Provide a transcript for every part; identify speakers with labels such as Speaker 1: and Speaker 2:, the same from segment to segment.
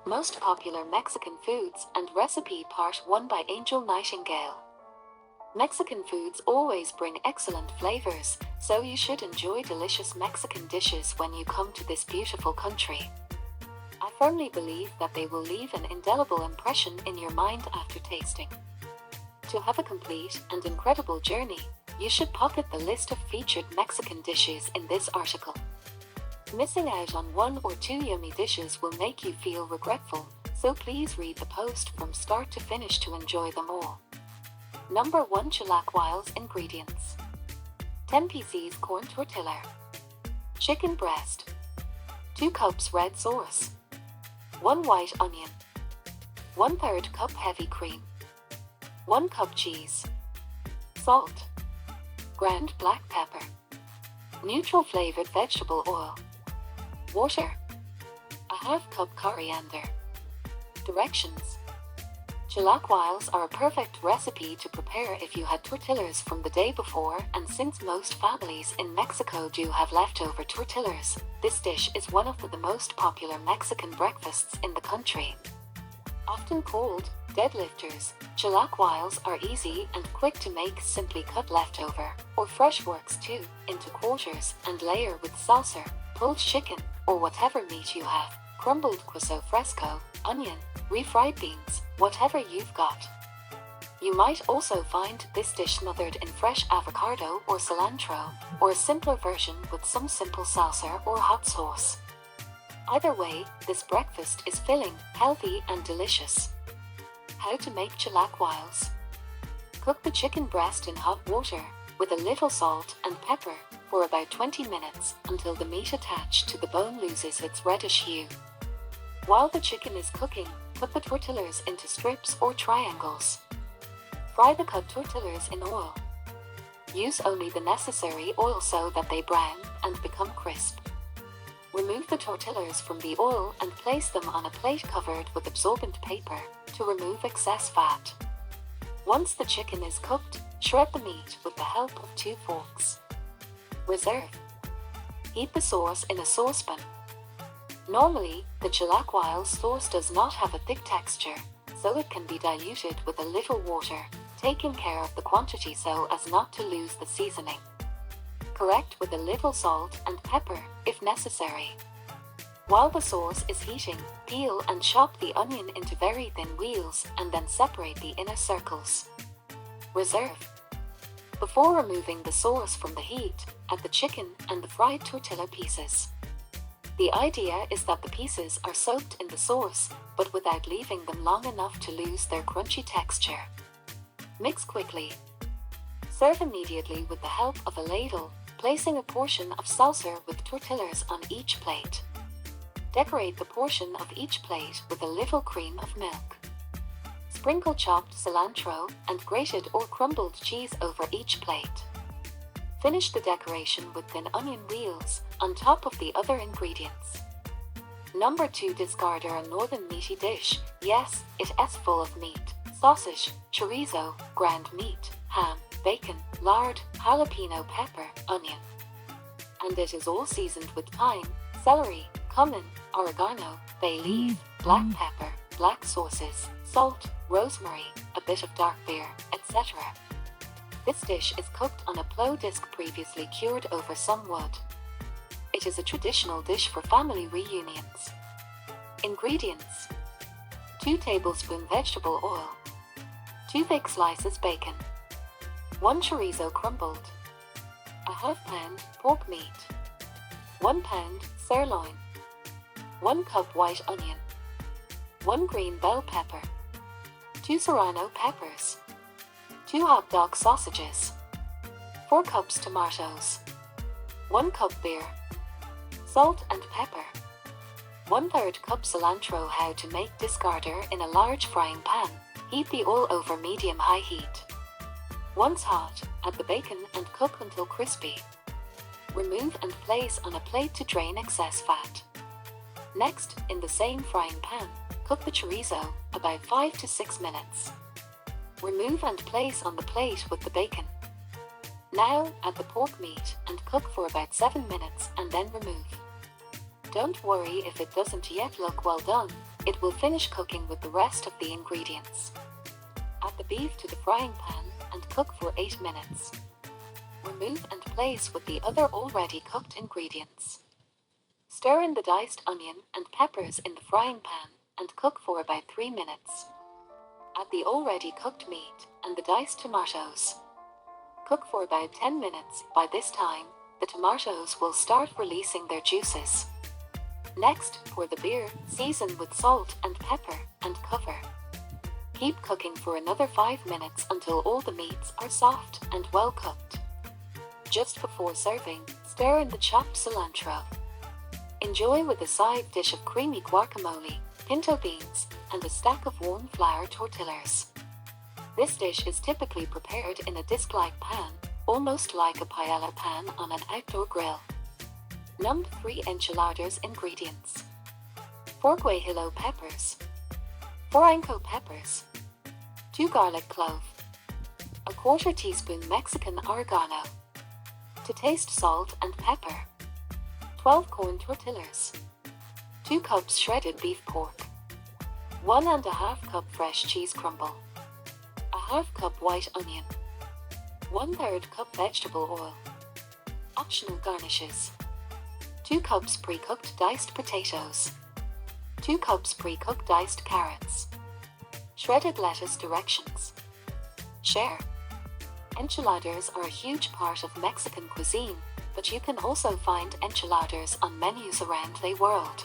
Speaker 1: Most popular Mexican foods and recipe part 1 by Angel Nightingale. Mexican foods always bring excellent flavors, so you should enjoy delicious Mexican dishes when you come to this beautiful country. I firmly believe that they will leave an indelible impression in your mind after tasting. To have a complete and incredible journey, you should pocket the list of featured Mexican dishes in this article. Missing out on one or two yummy dishes will make you feel regretful, so please read the post from start to finish to enjoy them all. Number 1 Chilaquiles ingredients: 10 pieces corn tortilla, chicken breast, 2 cups red sauce, 1 white onion, 1/3 cup heavy cream, 1 cup cheese, salt, ground black pepper, neutral flavored vegetable oil, water, a half cup coriander. Directions: Chilaquiles are a perfect recipe to prepare if you had tortillas from the day before, and since most families in Mexico do have leftover tortillas, this dish is one of the most popular Mexican breakfasts in the country. Often called deadlifters, chilaquiles are easy and quick to make. Simply cut leftover, or fresh works too, into quarters and layer with salsa, pulled chicken, or whatever meat you have, crumbled queso fresco, onion, refried beans, whatever you've got. You might also find this dish smothered in fresh avocado or cilantro, or a simpler version with some simple salsa or hot sauce. Either way, this breakfast is filling, healthy, and delicious. How to make chilaquiles: cook the chicken breast in hot water with a little salt and pepper for about 20 minutes until the meat attached to the bone loses its reddish hue. While the chicken is cooking, put the tortillas into strips or triangles. Fry the cut tortillas in oil. Use only the necessary oil so that they brown and become crisp. Remove the tortillas from the oil and place them on a plate covered with absorbent paper to remove excess fat. Once the chicken is cooked, shred the meat with the help of 2 forks. Reserve. Heat the sauce in a saucepan. Normally, the chilaquiles sauce does not have a thick texture, so it can be diluted with a little water, taking care of the quantity so as not to lose the seasoning. Correct with a little salt and pepper if necessary. While the sauce is heating, peel and chop the onion into very thin wheels and then separate the inner circles. Reserve. Before removing the sauce from the heat, add the chicken and the fried tortilla pieces. The idea is that the pieces are soaked in the sauce, but without leaving them long enough to lose their crunchy texture. Mix quickly. Serve immediately with the help of a ladle, placing a portion of salsa with tortillas on each plate. Decorate the portion of each plate with a little cream of milk. Sprinkle chopped cilantro and grated or crumbled cheese over each plate. Finish the decoration with thin onion wheels on top of the other ingredients. Number 2 Discarder, a northern meaty dish. Yes, it is full of meat: sausage, chorizo, ground meat, ham, bacon, lard, jalapeno pepper, onion. And it is all seasoned with thyme, celery, cumin, oregano, bay leaf, black pepper, black sauces, salt, rosemary, a bit of dark beer, etc. This dish is cooked on a plow disc previously cured over some wood. It is a traditional dish for family reunions. Ingredients: 2 tablespoons vegetable oil, 2 thick slices bacon, 1 chorizo crumbled, a half pound pork meat, 1 pound sirloin, 1 cup white onion, 1 green bell pepper, 2 serrano peppers, 2 hot dog sausages, 4 cups tomatoes, 1 cup beer, salt and pepper, 1/3 cup cilantro. How to make discarder: in a large frying pan, heat the oil over medium-high heat. Once hot, add the bacon and cook until crispy. Remove and place on a plate to drain excess fat. Next, in the same frying pan, cook the chorizo about 5 to 6 minutes. Remove and place on the plate with the bacon. Now, add the pork meat and cook for about 7 minutes and then remove. Don't worry if it doesn't yet look well done, it will finish cooking with the rest of the ingredients. Add the beef to the frying pan and cook for 8 minutes. Remove and place with the other already cooked ingredients. Stir in the diced onion and peppers in the frying pan and cook for about 3 minutes. Add the already cooked meat and the diced tomatoes. Cook for about 10 minutes. By this time, the tomatoes will start releasing their juices. Next, pour the beer, season with salt and pepper, and cover. Keep cooking for another 5 minutes until all the meats are soft and well cooked. Just before serving, stir in the chopped cilantro. Enjoy with a side dish of creamy guacamole, pinto beans, and a stack of warm flour tortillas. This dish is typically prepared in a disc-like pan, almost like a paella pan on an outdoor grill. Number 3 Enchiladas ingredients. 4 guajillo peppers, 4 ancho peppers, 2 garlic clove, a 1/4 teaspoon Mexican oregano, to taste salt and pepper, 12 corn tortillas, 2 cups shredded beef pork, 1½ cup fresh cheese crumble, a 1/2 cup white onion, 1/3 cup vegetable oil. Optional garnishes: 2 cups pre-cooked diced potatoes, 2 cups pre-cooked diced carrots, shredded lettuce. Directions. Share. Enchiladas are a huge part of Mexican cuisine, but you can also find enchiladas on menus around the world.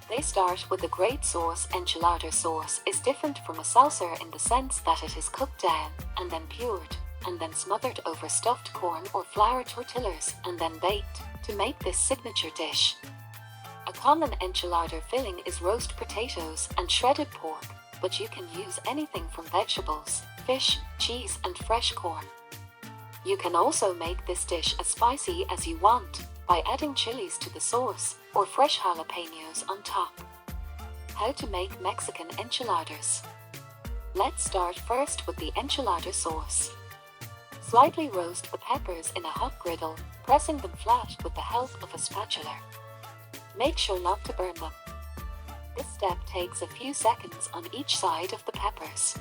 Speaker 1: They start with a great sauce. Enchilada sauce is different from a salsa in the sense that it is cooked down and then pured, and then smothered over stuffed corn or flour tortillas and then baked to make this signature dish. A common enchilada filling is roast potatoes and shredded pork, but you can use anything from vegetables, fish, cheese, and fresh corn. You can also make this dish as spicy as you want by adding chilies to the sauce or fresh jalapenos on top. How to make Mexican enchiladas. Let's start first with the enchilada sauce. Slightly roast the peppers in a hot griddle, pressing them flat with the help of a spatula. Make sure not to burn them. This step takes a few seconds on each side of the peppers.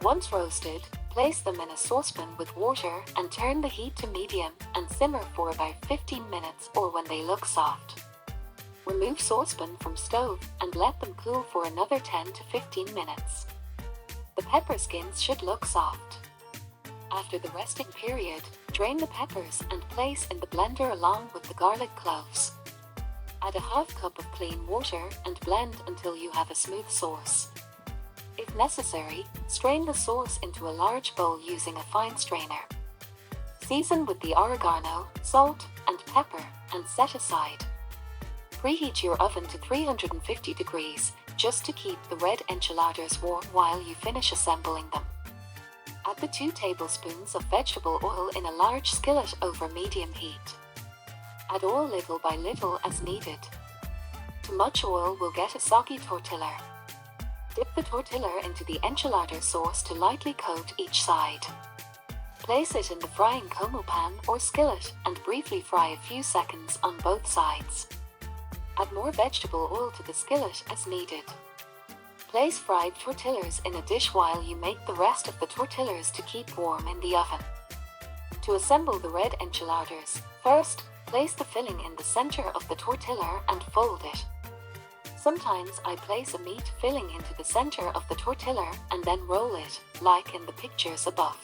Speaker 1: Once roasted, place them in a saucepan with water and turn the heat to medium and simmer for about 15 minutes or when they look soft. Remove saucepan from stove and let them cool for another 10 to 15 minutes. The pepper skins should look soft. After the resting period, drain the peppers and place in the blender along with the garlic cloves. Add a 1/2 cup of clean water and blend until you have a smooth sauce. If necessary, strain the sauce into a large bowl using a fine strainer. Season with the oregano, salt, and pepper and set aside. Preheat your oven to 350 degrees just to keep the red enchiladas warm while you finish assembling them. Add the 2 tablespoons of vegetable oil in a large skillet over medium heat. Add oil little by little as needed. Too much oil will get a soggy tortilla. Dip the tortilla into the enchilada sauce to lightly coat each side. Place it in the frying como pan or skillet and briefly fry a few seconds on both sides. Add more vegetable oil to the skillet as needed. Place fried tortillas in a dish while you make the rest of the tortillas to keep warm in the oven. To assemble the red enchiladas, first, place the filling in the center of the tortilla and fold it. Sometimes I place a meat filling into the center of the tortilla and then roll it, like in the pictures above.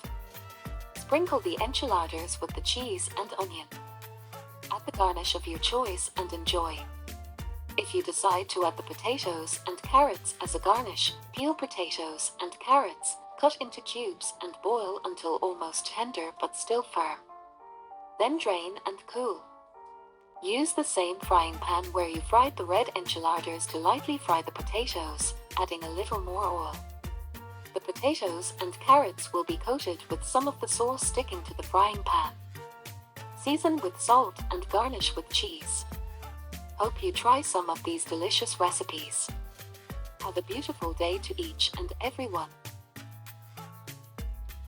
Speaker 1: Sprinkle the enchiladas with the cheese and onion. Add the garnish of your choice and enjoy. If you decide to add the potatoes and carrots as a garnish, peel potatoes and carrots, cut into cubes and boil until almost tender but still firm. Then drain and cool. Use the same frying pan where you fried the red enchiladas to lightly fry the potatoes, adding a little more oil. The potatoes and carrots will be coated with some of the sauce sticking to the frying pan. Season with salt and garnish with cheese. Hope you try some of these delicious recipes. Have a beautiful day to each and everyone.